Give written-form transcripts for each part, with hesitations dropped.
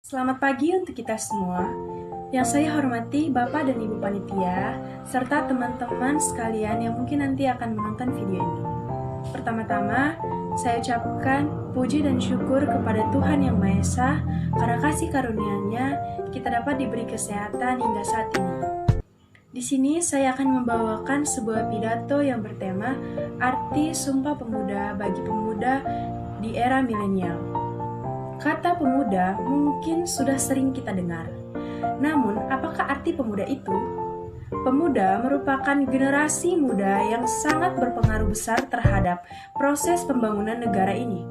Selamat pagi untuk kita semua. Yang saya hormati Bapak dan Ibu Panitia, serta teman-teman sekalian yang mungkin nanti akan menonton video ini. Pertama-tama, saya ucapkan puji dan syukur kepada Tuhan Yang Maha Esa karena kasih karunia-Nya kita dapat diberi kesehatan hingga saat ini. Di sini saya akan membawakan sebuah pidato yang bertema Arti Sumpah Pemuda bagi Pemuda di Era Milenial. Kata pemuda mungkin sudah sering kita dengar. Namun, apakah arti pemuda itu? Pemuda merupakan generasi muda yang sangat berpengaruh besar terhadap proses pembangunan negara ini.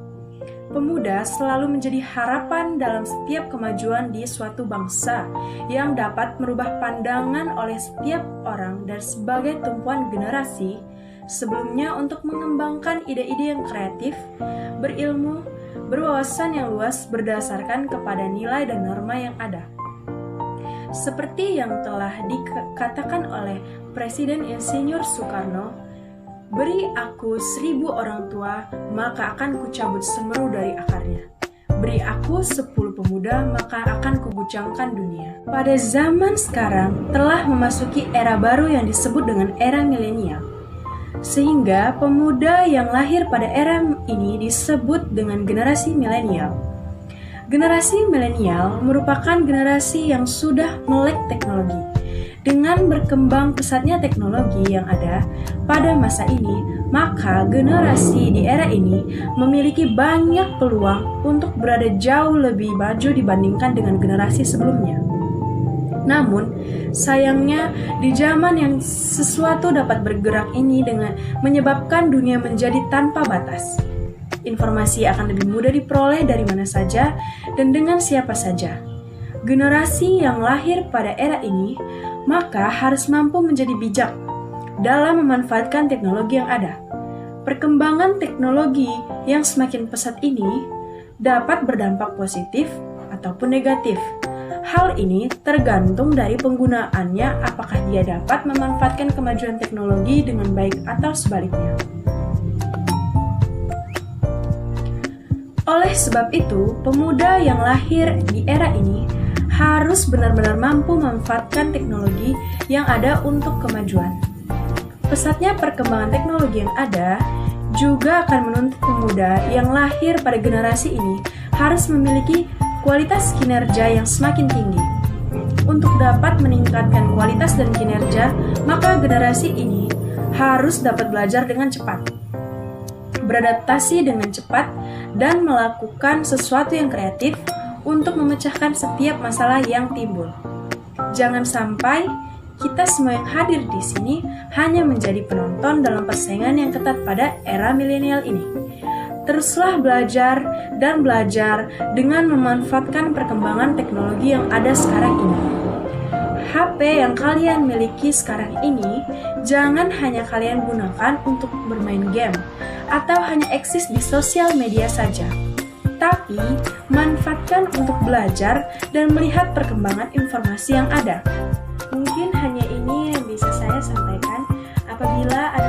Pemuda selalu menjadi harapan dalam setiap kemajuan di suatu bangsa yang dapat merubah pandangan oleh setiap orang dan sebagai tumpuan generasi sebelumnya untuk mengembangkan ide-ide yang kreatif, berilmu, berwawasan yang luas berdasarkan kepada nilai dan norma yang ada. Seperti yang telah dikatakan oleh Presiden Insinyur Soekarno, "Beri aku 1000 orang tua, maka akan kucabut semeru dari akarnya. Beri aku 10 pemuda, maka akan kuguncangkan dunia." Pada zaman sekarang telah memasuki era baru yang disebut dengan era milenial. Sehingga pemuda yang lahir pada era ini disebut dengan generasi milenial. Generasi milenial merupakan generasi yang sudah melek teknologi. Dengan berkembang pesatnya teknologi yang ada pada masa ini, maka generasi di era ini memiliki banyak peluang untuk berada jauh lebih maju dibandingkan dengan generasi sebelumnya. Namun, sayangnya di zaman yang sesuatu dapat bergerak ini dengan menyebabkan dunia menjadi tanpa batas. Informasi akan lebih mudah diperoleh dari mana saja dan dengan siapa saja. Generasi yang lahir pada era ini maka harus mampu menjadi bijak dalam memanfaatkan teknologi yang ada. Perkembangan teknologi yang semakin pesat ini dapat berdampak positif ataupun negatif. Hal ini tergantung dari penggunaannya, apakah dia dapat memanfaatkan kemajuan teknologi dengan baik atau sebaliknya. Oleh sebab itu, pemuda yang lahir di era ini harus benar-benar mampu memanfaatkan teknologi yang ada untuk kemajuan. Pesatnya perkembangan teknologi yang ada juga akan menuntut pemuda yang lahir pada generasi ini harus memiliki kualitas kinerja yang semakin tinggi. Untuk dapat meningkatkan kualitas dan kinerja, maka generasi ini harus dapat belajar dengan cepat, beradaptasi dengan cepat, dan melakukan sesuatu yang kreatif untuk memecahkan setiap masalah yang timbul. Jangan sampai kita semua yang hadir di sini hanya menjadi penonton dalam persaingan yang ketat pada era milenial ini. Teruslah belajar dan belajar dengan memanfaatkan perkembangan teknologi yang ada sekarang ini. HP yang kalian miliki sekarang ini jangan hanya kalian gunakan untuk bermain game atau hanya eksis di sosial media saja, tapi manfaatkan untuk belajar dan melihat perkembangan informasi yang ada. Mungkin hanya ini yang bisa saya sampaikan. Apabila ada